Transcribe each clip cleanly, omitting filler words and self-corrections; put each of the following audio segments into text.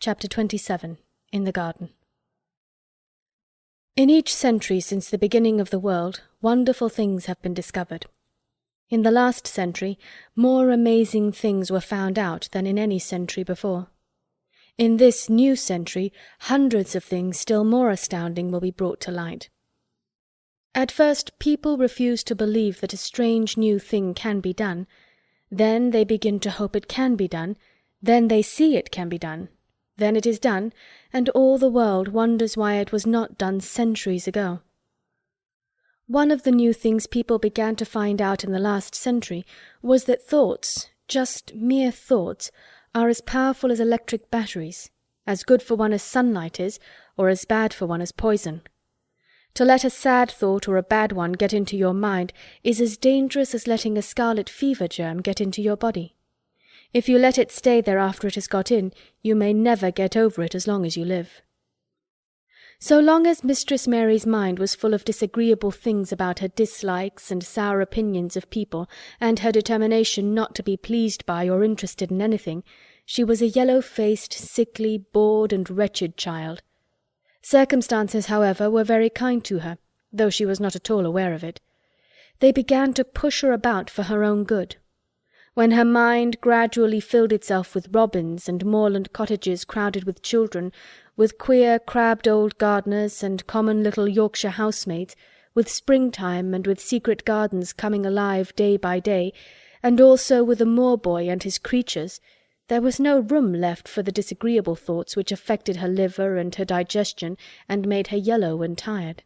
Chapter 27. In the Garden. In each century since the beginning of the world, wonderful things have been discovered. In the last century, more amazing things were found out than in any century before. In this new century, hundreds of things still more astounding will be brought to light. At first, people refuse to believe that a strange new thing can be done. Then they begin to hope it can be done. Then they see it can be done. Then it is done, and all the world wonders why it was not done centuries ago. One of the new things people began to find out in the last century was that thoughts, just mere thoughts, are as powerful as electric batteries, as good for one as sunlight is, or as bad for one as poison. To let a sad thought or a bad one get into your mind is as dangerous as letting a scarlet fever germ get into your body. If you let it stay there after it has got in, you may never get over it as long as you live. So long as Mistress Mary's mind was full of disagreeable things about her dislikes and sour opinions of people, and her determination not to be pleased by or interested in anything, she was a yellow-faced, sickly, bored and wretched child. Circumstances, however, were very kind to her, though she was not at all aware of it. They began to push her about for her own good. When her mind gradually filled itself with robins and moorland cottages crowded with children, with queer crabbed old gardeners and common little Yorkshire housemaids, with springtime and with secret gardens coming alive day by day, and also with a moor-boy and his creatures, there was no room left for the disagreeable thoughts which affected her liver and her digestion and made her yellow and tired.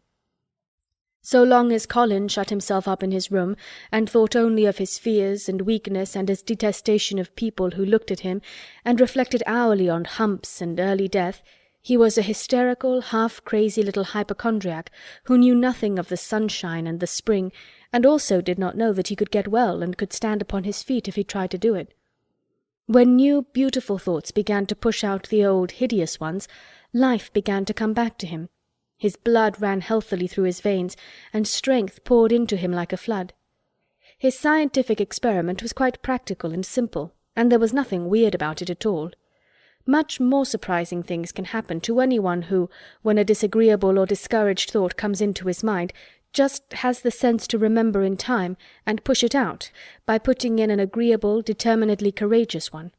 So long as Colin shut himself up in his room and thought only of his fears and weakness and his detestation of people who looked at him, and reflected hourly on humps and early death, he was a hysterical, half-crazy little hypochondriac who knew nothing of the sunshine and the spring, and also did not know that he could get well and could stand upon his feet if he tried to do it. When new, beautiful thoughts began to push out the old, hideous ones, life began to come back to him. His blood ran healthily through his veins, and strength poured into him like a flood. His scientific experiment was quite practical and simple, and there was nothing weird about it at all. Much more surprising things can happen to anyone who, when a disagreeable or discouraged thought comes into his mind, just has the sense to remember in time and push it out by putting in an agreeable, determinedly courageous one.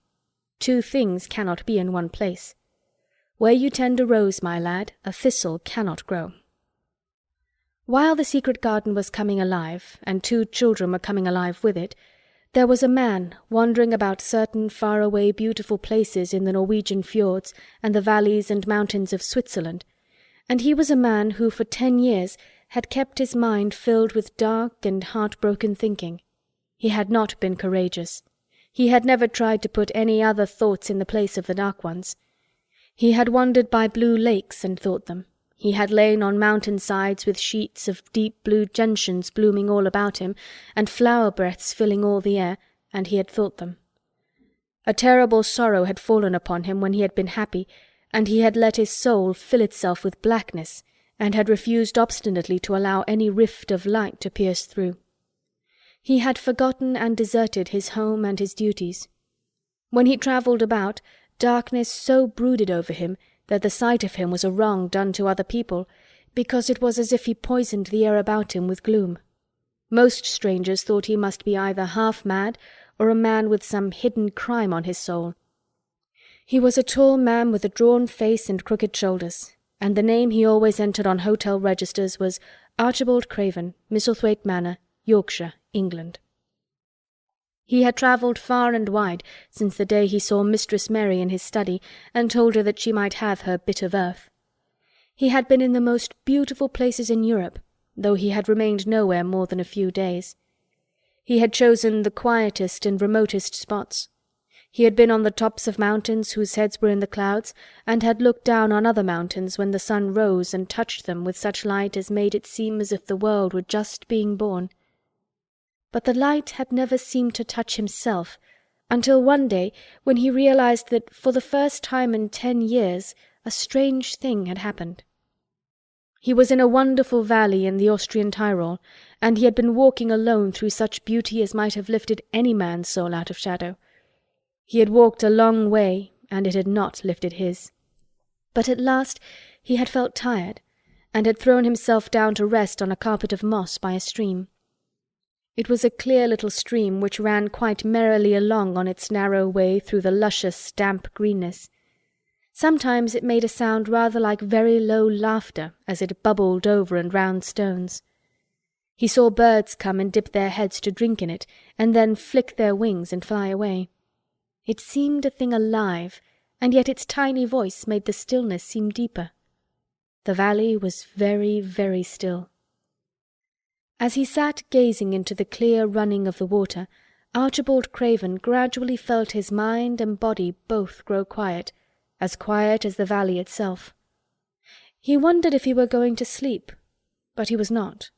Two things cannot be in one place. Where you tend a rose, my lad, a thistle cannot grow. While the secret garden was coming alive, and two children were coming alive with it, there was a man wandering about certain far-away beautiful places in the Norwegian fjords and the valleys and mountains of Switzerland, and he was a man who for 10 years had kept his mind filled with dark and heartbroken thinking. He had not been courageous. He had never tried to put any other thoughts in the place of the dark ones. He had wandered by blue lakes and thought them. He had lain on mountain-sides with sheets of deep blue gentians blooming all about him, and flower-breaths filling all the air, and he had thought them. A terrible sorrow had fallen upon him when he had been happy, and he had let his soul fill itself with blackness, and had refused obstinately to allow any rift of light to pierce through. He had forgotten and deserted his home and his duties. When he travelled about, darkness so brooded over him that the sight of him was a wrong done to other people, because it was as if he poisoned the air about him with gloom. Most strangers thought he must be either half mad or a man with some hidden crime on his soul. He was a tall man with a drawn face and crooked shoulders, and the name he always entered on hotel registers was Archibald Craven, Misselthwaite Manor, Yorkshire, England. He had travelled far and wide since the day he saw Mistress Mary in his study and told her that she might have her bit of earth. He had been in the most beautiful places in Europe, though he had remained nowhere more than a few days. He had chosen the quietest and remotest spots. He had been on the tops of mountains whose heads were in the clouds, and had looked down on other mountains when the sun rose and touched them with such light as made it seem as if the world were just being born. But the light had never seemed to touch himself, until one day when he realized that for the first time in 10 years a strange thing had happened. He was in a wonderful valley in the Austrian Tyrol, and he had been walking alone through such beauty as might have lifted any man's soul out of shadow. He had walked a long way, and it had not lifted his. But at last he had felt tired, and had thrown himself down to rest on a carpet of moss by a stream. It was a clear little stream which ran quite merrily along on its narrow way through the luscious, damp greenness. Sometimes it made a sound rather like very low laughter as it bubbled over and round stones. He saw birds come and dip their heads to drink in it, and then flick their wings and fly away. It seemed a thing alive, and yet its tiny voice made the stillness seem deeper. The valley was very, very still. As he sat gazing into the clear running of the water, Archibald Craven gradually felt his mind and body both grow quiet as the valley itself. He wondered if he were going to sleep, but he was not.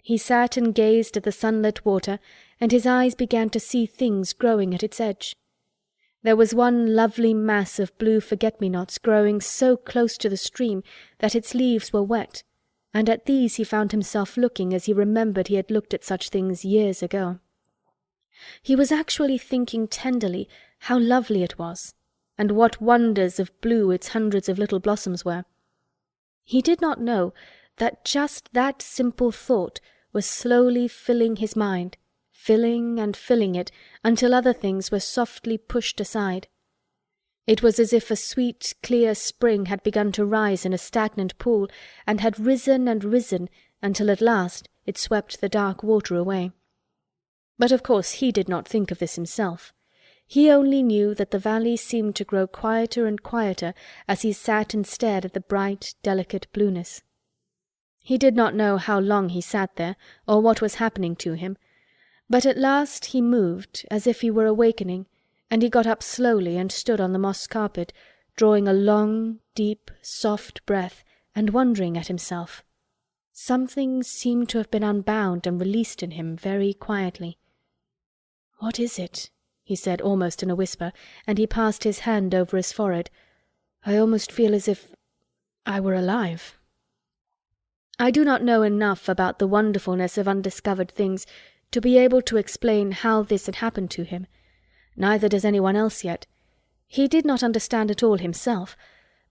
He sat and gazed at the sunlit water, and his eyes began to see things growing at its edge. There was one lovely mass of blue forget-me-nots growing so close to the stream that its leaves were wet, and at these he found himself looking as he remembered he had looked at such things years ago. He was actually thinking tenderly how lovely it was, and what wonders of blue its hundreds of little blossoms were. He did not know that just that simple thought was slowly filling his mind, filling and filling it until other things were softly pushed aside. It was as if a sweet, clear spring had begun to rise in a stagnant pool, and had risen and risen until at last it swept the dark water away. But of course he did not think of this himself. He only knew that the valley seemed to grow quieter and quieter as he sat and stared at the bright, delicate blueness. He did not know how long he sat there, or what was happening to him, but at last he moved as if he were awakening, and he got up slowly and stood on the moss carpet, drawing a long, deep, soft breath, and wondering at himself. Something seemed to have been unbound and released in him very quietly. "What is it?" he said almost in a whisper, and he passed his hand over his forehead. "I almost feel as if I were alive." I do not know enough about the wonderfulness of undiscovered things to be able to explain how this had happened to him. Neither does anyone else yet. He did not understand it all himself,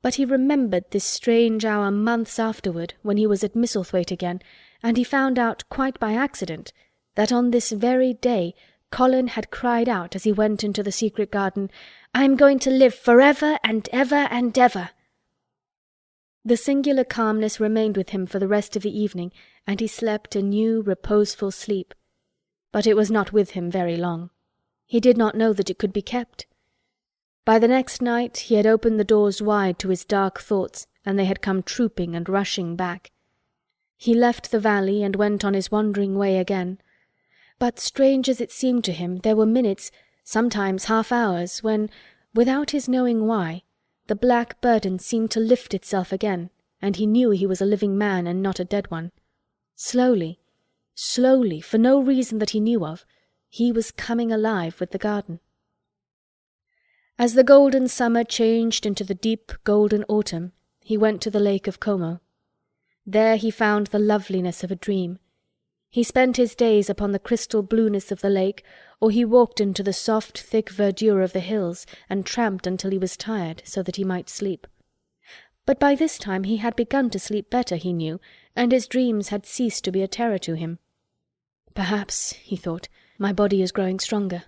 but he remembered this strange hour months afterward when he was at Misselthwaite again, and he found out quite by accident that on this very day Colin had cried out as he went into the secret garden, "I am going to live forever and ever and ever." The singular calmness remained with him for the rest of the evening, and he slept a new, reposeful sleep. But it was not with him very long. He did not know that it could be kept. By the next night he had opened the doors wide to his dark thoughts, and they had come trooping and rushing back. He left the valley and went on his wandering way again. But strange as it seemed to him, there were minutes, sometimes half-hours, when, without his knowing why, the black burden seemed to lift itself again, and he knew he was a living man and not a dead one. Slowly, slowly, for no reason that he knew of, he was coming alive with the garden. As the golden summer changed into the deep golden autumn, he went to the lake of Como. There he found the loveliness of a dream. He spent his days upon the crystal blueness of the lake, or he walked into the soft, thick verdure of the hills, and tramped until he was tired, so that he might sleep. But by this time he had begun to sleep better, he knew, and his dreams had ceased to be a terror to him. "Perhaps," he thought, "my body is growing stronger."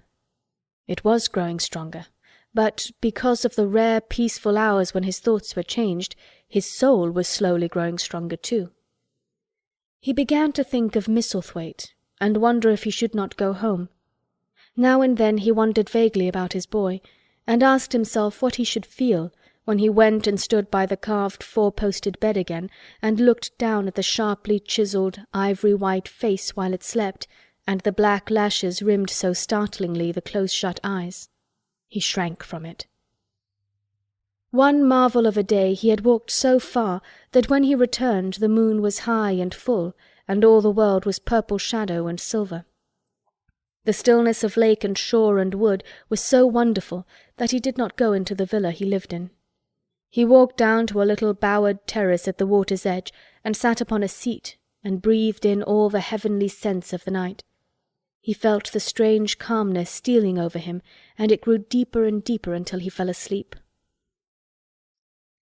It was growing stronger, but because of the rare, peaceful hours when his thoughts were changed, his soul was slowly growing stronger too. He began to think of Misselthwaite, and wonder if he should not go home. Now and then he wondered vaguely about his boy, and asked himself what he should feel when he went and stood by the carved four-posted bed again, and looked down at the sharply chiselled, ivory-white face while it slept, and the black lashes rimmed so startlingly the close-shut eyes. He shrank from it. One marvel of a day he had walked so far that when he returned the moon was high and full, and all the world was purple shadow and silver. The stillness of lake and shore and wood was so wonderful that he did not go into the villa he lived in. He walked down to a little bowered terrace at the water's edge, and sat upon a seat, and breathed in all the heavenly scents of the night. He felt the strange calmness stealing over him, and it grew deeper and deeper until he fell asleep.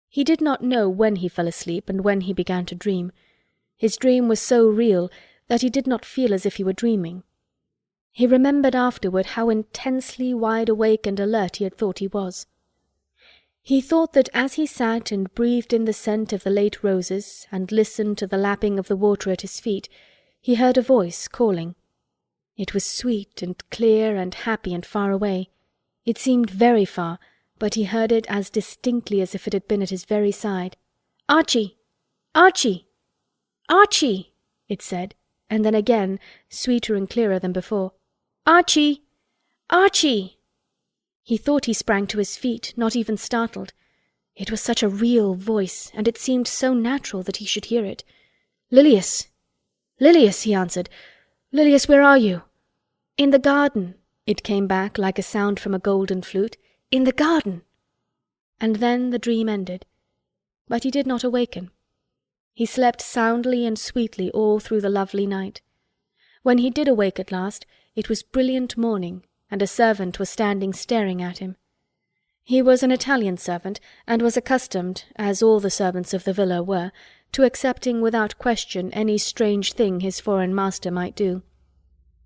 He did not know when he fell asleep and when he began to dream. His dream was so real that he did not feel as if he were dreaming. He remembered afterward how intensely wide awake and alert he had thought he was. He thought that as he sat and breathed in the scent of the late roses and listened to the lapping of the water at his feet, he heard a voice calling. It was sweet and clear and happy and far away. It seemed very far, but he heard it as distinctly as if it had been at his very side. "Archie! Archie! Archie!" it said, and then again, sweeter and clearer than before. "Archie! Archie!" He thought he sprang to his feet, not even startled. It was such a real voice, and it seemed so natural that he should hear it. "Lilias! Lilias!" he answered. "Lilias, where are you?" "In the garden," it came back like a sound from a golden flute. "In the garden." And then the dream ended. But he did not awaken. He slept soundly and sweetly all through the lovely night. When he did awake at last, it was brilliant morning, and a servant was standing staring at him. He was an Italian servant, and was accustomed, as all the servants of the villa were, to accepting without question any strange thing his foreign master might do.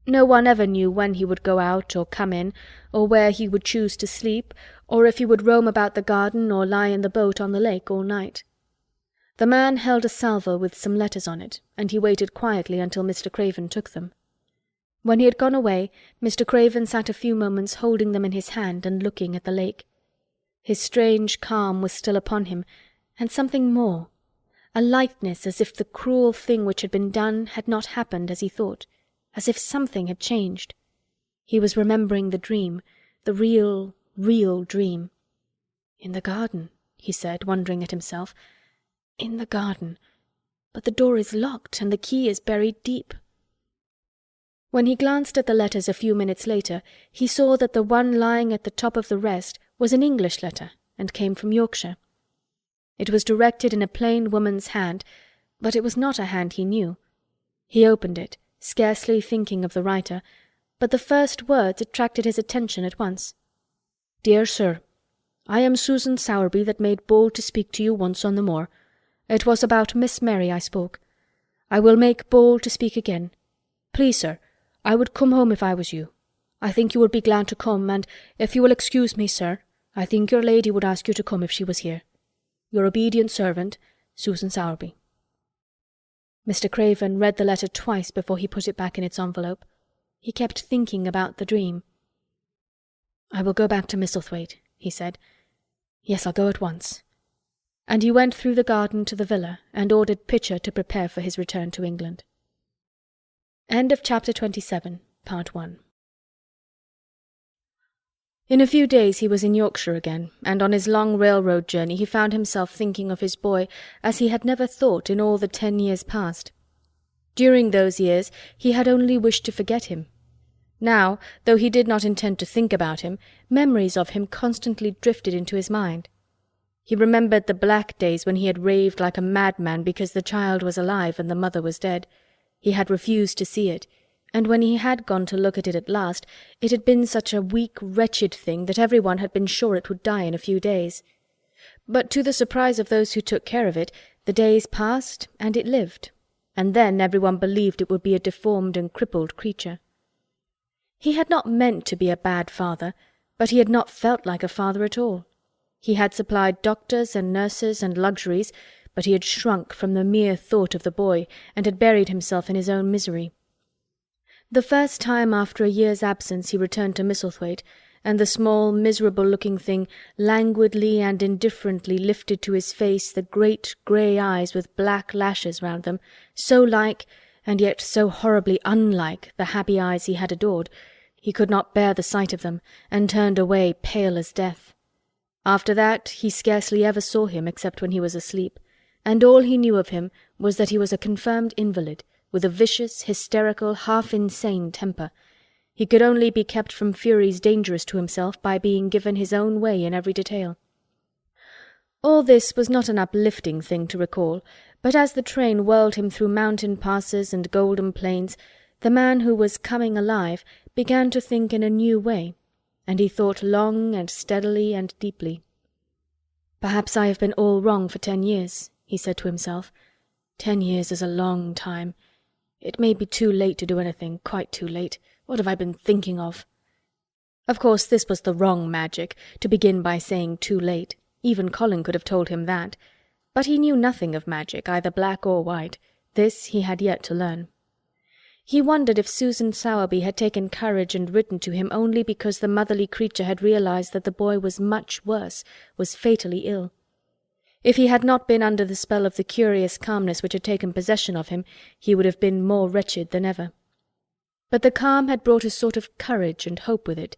No one ever knew when he would go out or come in, or where he would choose to sleep, or if he would roam about the garden or lie in the boat on the lake all night. The man held a salver with some letters on it, and he waited quietly until Mr. Craven took them. When he had gone away, Mr. Craven sat a few moments holding them in his hand and looking at the lake. His strange calm was still upon him, and something more, a lightness as if the cruel thing which had been done had not happened as he thought, as if something had changed. He was remembering the dream, the real, real dream. "In the garden," he said, wondering at himself. "In the garden. But the door is locked, and the key is buried deep." When he glanced at the letters a few minutes later, he saw that the one lying at the top of the rest was an English letter, and came from Yorkshire. It was directed in a plain woman's hand, but it was not a hand he knew. He opened it, scarcely thinking of the writer, but the first words attracted his attention at once. "Dear Sir, I am Susan Sowerby that made bold to speak to you once on the moor. It was about Miss Mary I spoke. I will make bold to speak again. Please, sir, I would come home if I was you. I think you would be glad to come, and if you will excuse me, sir, I think your lady would ask you to come if she was here. Your obedient servant, Susan Sowerby." Mr. Craven read the letter twice before he put it back in its envelope. He kept thinking about the dream. "I will go back to Misselthwaite," he said. "Yes, I'll go at once." And he went through the garden to the villa and ordered Pitcher to prepare for his return to England. End of chapter 27, part 1. In a few days he was in Yorkshire again, and on his long railroad journey he found himself thinking of his boy as he had never thought in all the 10 years past. During those years he had only wished to forget him. Now, though he did not intend to think about him, memories of him constantly drifted into his mind. He remembered the black days when he had raved like a madman because the child was alive and the mother was dead. He had refused to see it, and when he had gone to look at it at last, it had been such a weak, wretched thing that everyone had been sure it would die in a few days. But to the surprise of those who took care of it, the days passed and it lived, and then everyone believed it would be a deformed and crippled creature. He had not meant to be a bad father, but he had not felt like a father at all. He had supplied doctors and nurses and luxuries, but he had shrunk from the mere thought of the boy, and had buried himself in his own misery. The first time after a year's absence he returned to Misselthwaite, and the small, miserable-looking thing languidly and indifferently lifted to his face the great grey eyes with black lashes round them, so like, and yet so horribly unlike, the happy eyes he had adored, he could not bear the sight of them, and turned away pale as death. After that he scarcely ever saw him except when he was asleep, and all he knew of him was that he was a confirmed invalid, with a vicious, hysterical, half-insane temper. He could only be kept from furies dangerous to himself by being given his own way in every detail. All this was not an uplifting thing to recall, but as the train whirled him through mountain passes and golden plains, the man who was coming alive began to think in a new way, and he thought long and steadily and deeply. "Perhaps I have been all wrong for 10 years," he said to himself. 10 years is a long time. It may be too late to do anything, quite too late. What have I been thinking of? Of course, this was the wrong magic, to begin by saying too late. Even Colin could have told him that. But he knew nothing of magic, either black or white. This he had yet to learn. He wondered if Susan Sowerby had taken courage and written to him only because the motherly creature had realized that the boy was much worse, was fatally ill. If he had not been under the spell of the curious calmness which had taken possession of him, he would have been more wretched than ever. But the calm had brought a sort of courage and hope with it.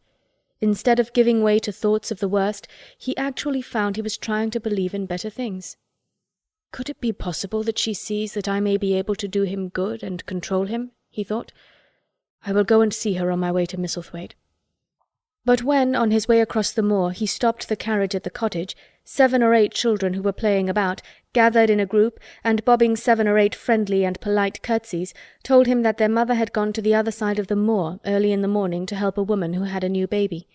Instead of giving way to thoughts of the worst, he actually found he was trying to believe in better things. "Could it be possible that she sees that I may be able to do him good and control him?" he thought. "I will go and see her on my way to Misselthwaite." But when, on his way across the moor, he stopped the carriage at the cottage, 7 or 8 children who were playing about, gathered in a group, and bobbing 7 or 8 friendly and polite curtsies, told him that their mother had gone to the other side of the moor early in the morning to help a woman who had a new baby.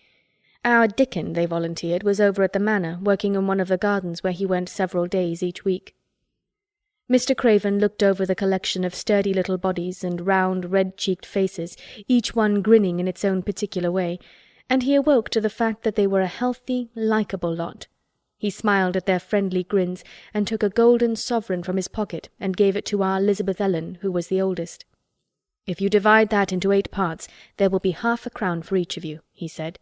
Our Dickon, they volunteered, was over at the manor, working in one of the gardens where he went several days each week. Mr. Craven looked over the collection of sturdy little bodies and round, red-cheeked faces, each one grinning in its own particular way, and he awoke to the fact that they were a healthy, likeable lot. He smiled at their friendly grins, and took a golden sovereign from his pocket and gave it to our Elizabeth Ellen, who was the oldest. "If you divide that into 8 parts, there will be half a crown for each of you," he said.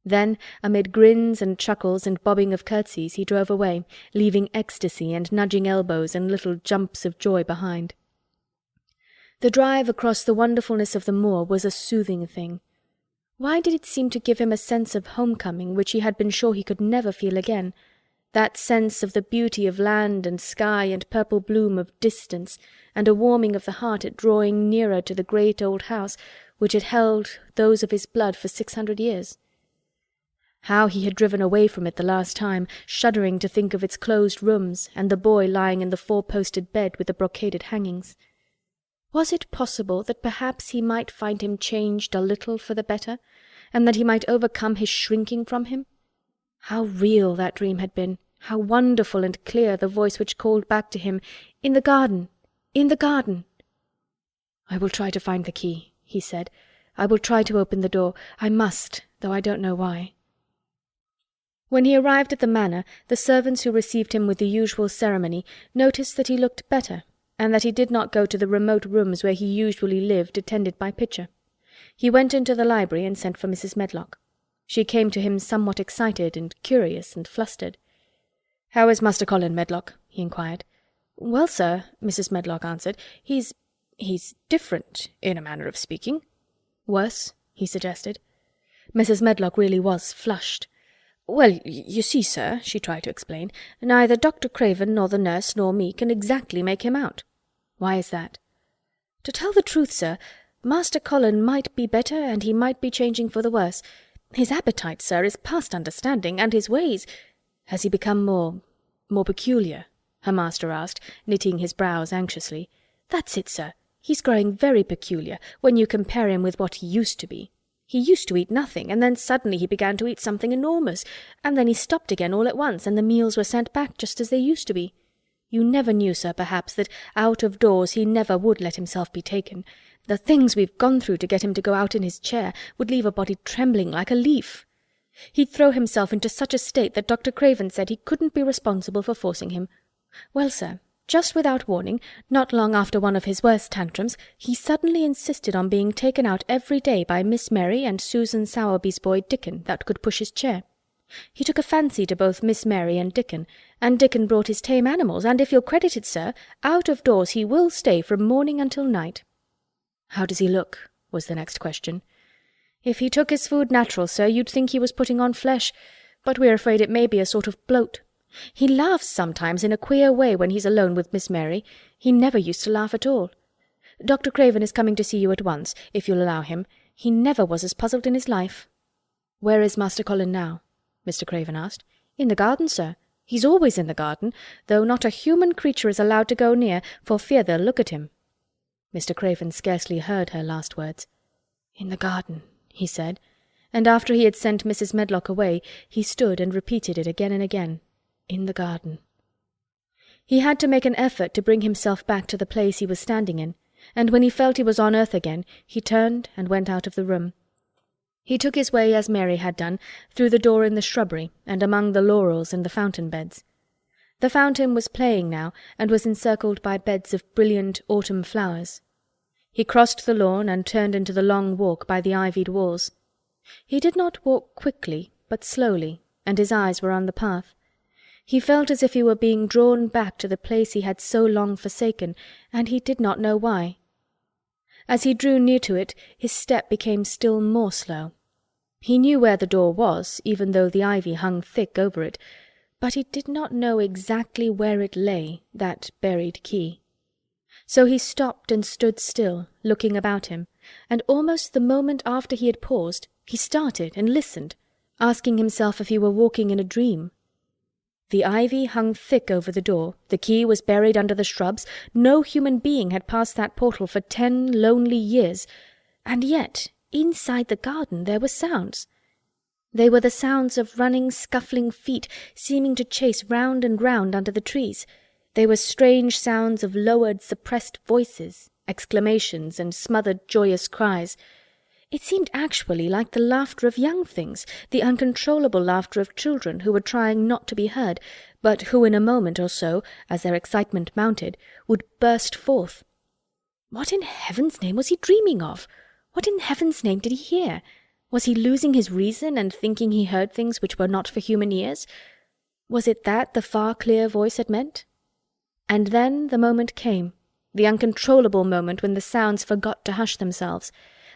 Then, amid grins and chuckles and bobbing of curtsies, he drove away, leaving ecstasy and nudging elbows and little jumps of joy behind. The drive across the wonderfulness of the moor was a soothing thing. Why did it seem to give him a sense of homecoming which he had been sure he could never feel again? That sense of the beauty of land and sky and purple bloom of distance, and a warming of the heart at drawing nearer to the great old house which had held those of his blood for 600 years. How he had driven away from it the last time, shuddering to think of its closed rooms and the boy lying in the 4-posted bed with the brocaded hangings. Was it possible that perhaps he might find him changed a little for the better, and that he might overcome his shrinking from him? How real that dream had been! How wonderful and clear the voice which called back to him, "In the garden! In the garden!" "I will try to find the key," he said. "I will try to open the door. I must, though I don't know why." When he arrived at the manor, the servants who received him with the usual ceremony noticed that he looked better, and that he did not go to the remote rooms where he usually lived attended by Pitcher. He went into the library and sent for Mrs. Medlock. She came to him somewhat excited and curious and flustered. "How is Master Colin, Medlock?" he inquired. "Well, sir," Mrs. Medlock answered, he's different, in a manner of speaking." "Worse?" he suggested. Mrs. Medlock really was flushed. "Well, you see, sir," she tried to explain, "neither Dr. Craven nor the nurse nor me can exactly make him out." "Why is that?" "To tell the truth, sir, Master Colin might be better and he might be changing for the worse. His appetite, sir, is past understanding, and his ways—" "Has he become more peculiar?" her master asked, knitting his brows anxiously. "That's it, sir. He's growing very peculiar, when you compare him with what he used to be. He used to eat nothing, and then suddenly he began to eat something enormous, and then he stopped again all at once, and the meals were sent back just as they used to be. You never knew, sir, perhaps, that out of doors he never would let himself be taken. The things we've gone through to get him to go out in his chair would leave a body trembling like a leaf. He'd throw himself into such a state that Dr. Craven said he couldn't be responsible for forcing him. Well, sir, just without warning, not long after one of his worst tantrums, he suddenly insisted on being taken out every day by Miss Mary and Susan Sowerby's boy Dickon, that could push his chair. He took a fancy to both Miss Mary and Dickon brought his tame animals, and if you'll credit it, sir, out of doors he will stay from morning until night." "How does he look?" was the next question. "If he took his food natural, sir, you'd think he was putting on flesh, but we're afraid it may be a sort of bloat. He laughs sometimes in a queer way when he's alone with Miss Mary. He never used to laugh at all. Dr. Craven is coming to see you at once, if you'll allow him. He never was as puzzled in his life." "Where is Master Colin now?" Mr. Craven asked. "In the garden, sir. He's always in the garden, though not a human creature is allowed to go near, for fear they'll look at him." Mr. Craven scarcely heard her last words. "In the garden," he said, and after he had sent Mrs. Medlock away, he stood and repeated it again and again. "In the garden." He had to make an effort to bring himself back to the place he was standing in, and when he felt he was on earth again, he turned and went out of the room. He took his way, as Mary had done, through the door in the shrubbery and among the laurels and the fountain beds. The fountain was playing now, and was encircled by beds of brilliant autumn flowers. He crossed the lawn and turned into the long walk by the ivied walls. He did not walk quickly, but slowly, and his eyes were on the path. He felt as if he were being drawn back to the place he had so long forsaken, and he did not know why. As he drew near to it, his step became still more slow. He knew where the door was, even though the ivy hung thick over it, but he did not know exactly where it lay, that buried key. So he stopped and stood still, looking about him, and almost the moment after he had paused, he started and listened, asking himself if he were walking in a dream. The ivy hung thick over the door, the key was buried under the shrubs, no human being had passed that portal for 10 lonely years, and yet inside the garden there were sounds. They were the sounds of running, scuffling feet, seeming to chase round and round under the trees. They were strange sounds of lowered, suppressed voices, exclamations, and smothered, joyous cries. It seemed actually like the laughter of young things, the uncontrollable laughter of children who were trying not to be heard, but who in a moment or so, as their excitement mounted, would burst forth. What in heaven's name was he dreaming of? What in heaven's name did he hear? Was he losing his reason and thinking he heard things which were not for human ears? Was it that the far clear voice had meant? And then the moment came, the uncontrollable moment when the sounds forgot to hush themselves.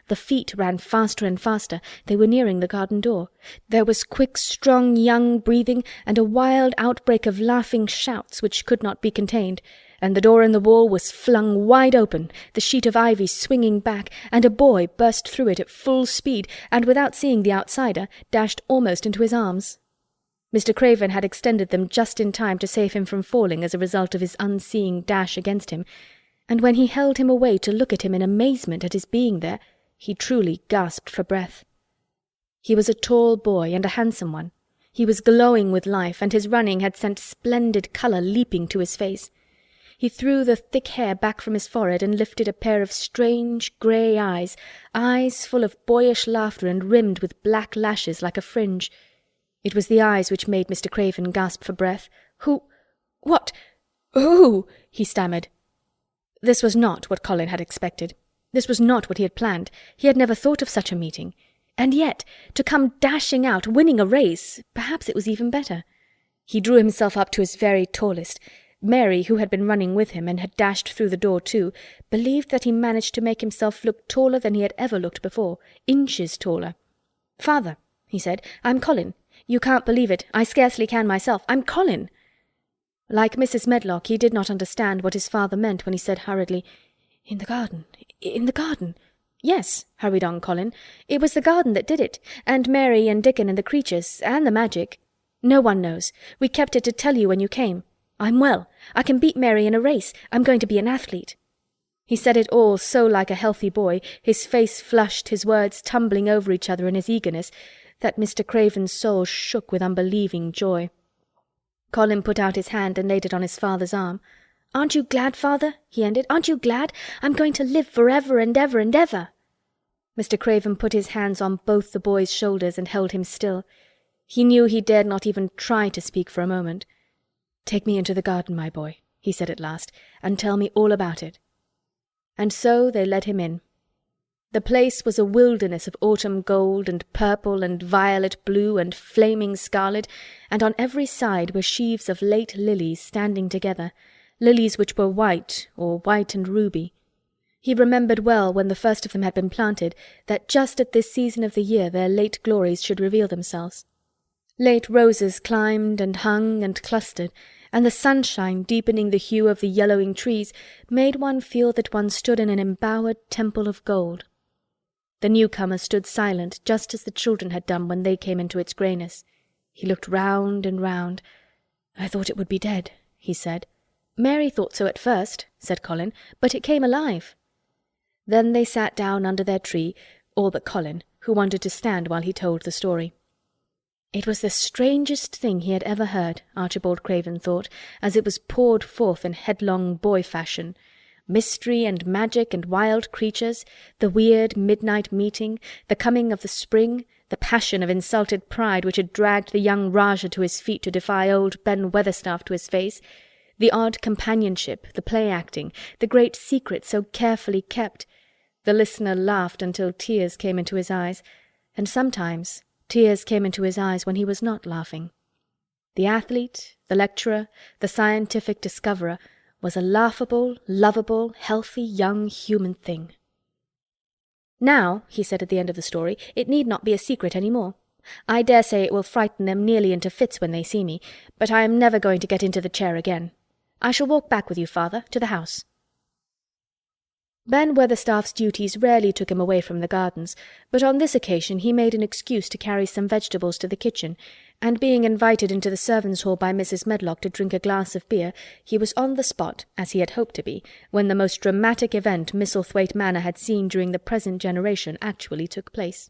The feet ran faster and faster. They were nearing the garden door. There was quick, strong, young breathing, and a wild outbreak of laughing shouts which could not be contained, and the door in the wall was flung wide open, the sheet of ivy swinging back, and a boy burst through it at full speed, and without seeing the outsider, dashed almost into his arms. Mr. Craven had extended them just in time to save him from falling as a result of his unseeing dash against him, and when he held him away to look at him in amazement at his being there, he truly gasped for breath. He was a tall boy, and a handsome one. He was glowing with life, and his running had sent splendid colour leaping to his face. He threw the thick hair back from his forehead and lifted a pair of strange grey eyes, eyes full of boyish laughter and rimmed with black lashes like a fringe. It was the eyes which made Mr. Craven gasp for breath. Who? He stammered. This was not what Colin had expected. This was not what he had planned. He had never thought of such a meeting. And yet, to come dashing out, winning a race, perhaps it was even better. He drew himself up to his very tallest. Mary, who had been running with him and had dashed through the door too, believed that he managed to make himself look taller than he had ever looked before, inches taller. "Father," he said, "I'm Colin. You can't believe it. I scarcely can myself. I'm Colin." Like Mrs. Medlock, he did not understand what his father meant when he said hurriedly, "In the garden, in the garden." "Yes," hurried on Colin, "it was the garden that did it, and Mary and Dickon and the creatures, and the magic. No one knows. We kept it to tell you when you came. I'm well. I can beat Mary in a race. I'm going to be an athlete." He said it all so like a healthy boy, his face flushed, his words tumbling over each other in his eagerness, that Mr. Craven's soul shook with unbelieving joy. Colin put out his hand and laid it on his father's arm. "Aren't you glad, father?" he ended. "Aren't you glad? I'm going to live forever and ever and ever." Mr. Craven put his hands on both the boy's shoulders and held him still. He knew he dared not even try to speak for a moment. "Take me into the garden, my boy," he said at last, "and tell me all about it." And so they led him in. The place was a wilderness of autumn gold and purple and violet blue and flaming scarlet, and on every side were sheaves of late lilies standing together, lilies which were white, or white and ruby. He remembered well, when the first of them had been planted, that just at this season of the year their late glories should reveal themselves. Late roses climbed and hung and clustered, and the sunshine, deepening the hue of the yellowing trees, made one feel that one stood in an embowered temple of gold. The newcomer stood silent, just as the children had done when they came into its greyness. He looked round and round. "I thought it would be dead," he said. "Mary thought so at first," said Colin, "but it came alive." Then they sat down under their tree, all but Colin, who wanted to stand while he told the story. It was the strangest thing he had ever heard, Archibald Craven thought, as it was poured forth in headlong boy fashion. Mystery and magic and wild creatures, the weird midnight meeting, the coming of the spring, the passion of insulted pride which had dragged the young Rajah to his feet to defy old Ben Weatherstaff to his face, the odd companionship, the play-acting, the great secret so carefully kept. The listener laughed until tears came into his eyes, and sometimes tears came into his eyes when he was not laughing. The athlete, the lecturer, the scientific discoverer was a laughable, lovable, healthy young human thing. "Now," he said at the end of the story, "it need not be a secret any more. I dare say it will frighten them nearly into fits when they see me, but I am never going to get into the chair again. I shall walk back with you, father, to the house." Ben Weatherstaff's duties rarely took him away from the gardens, but on this occasion he made an excuse to carry some vegetables to the kitchen, and being invited into the servants' hall by Mrs. Medlock to drink a glass of beer, he was on the spot, as he had hoped to be, when the most dramatic event Misselthwaite Manor had seen during the present generation actually took place.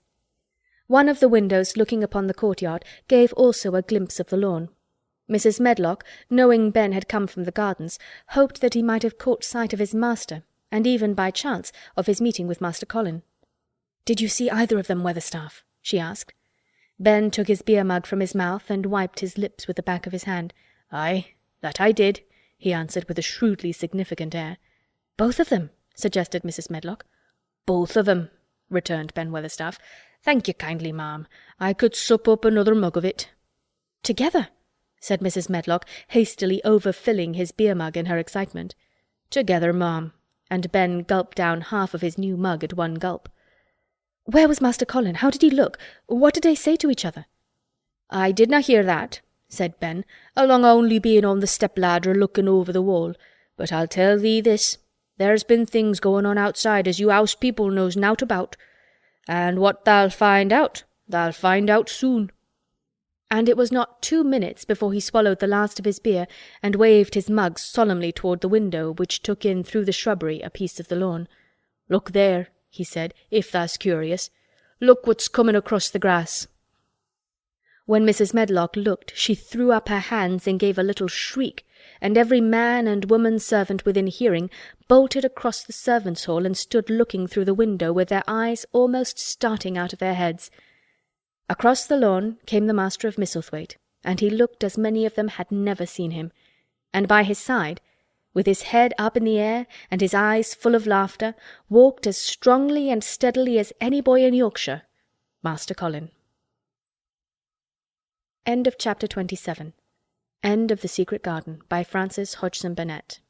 One of the windows looking upon the courtyard gave also a glimpse of the lawn. Mrs. Medlock, knowing Ben had come from the gardens, hoped that he might have caught sight of his master, and even by chance of his meeting with Master Colin. "Did you see either of them, Weatherstaff?" she asked. Ben took his beer-mug from his mouth and wiped his lips with the back of his hand. "Aye, that I did," he answered with a shrewdly significant air. "Both of them?" suggested Mrs. Medlock. "Both of 'em," returned Ben Weatherstaff. "Thank you kindly, ma'am. I could sup up another mug of it." "Together?" said Mrs. Medlock, hastily overfilling his beer-mug in her excitement. "Together, ma'am," and Ben gulped down half of his new mug at one gulp. "Where was Master Colin? How did he look? What did they say to each other?" "I didna hear that," said Ben, "along only being on the step-ladder looking over the wall. But I'll tell thee this, there's been things going on outside as you house people knows nowt about. And what thou'll find out soon." And it was not 2 minutes before he swallowed the last of his beer and waved his mug solemnly toward the window which took in through the shrubbery a piece of the lawn. "Look there," he said, "if thou's curious. Look what's comin' across the grass." When Mrs. Medlock looked, she threw up her hands and gave a little shriek, and every man and woman servant within hearing bolted across the servants' hall and stood looking through the window with their eyes almost starting out of their heads. Across the lawn came the master of Misselthwaite, and he looked as many of them had never seen him, and by his side, with his head up in the air and his eyes full of laughter, walked as strongly and steadily as any boy in Yorkshire, Master Colin. End of Chapter 27. End of The Secret Garden by Frances Hodgson Burnett.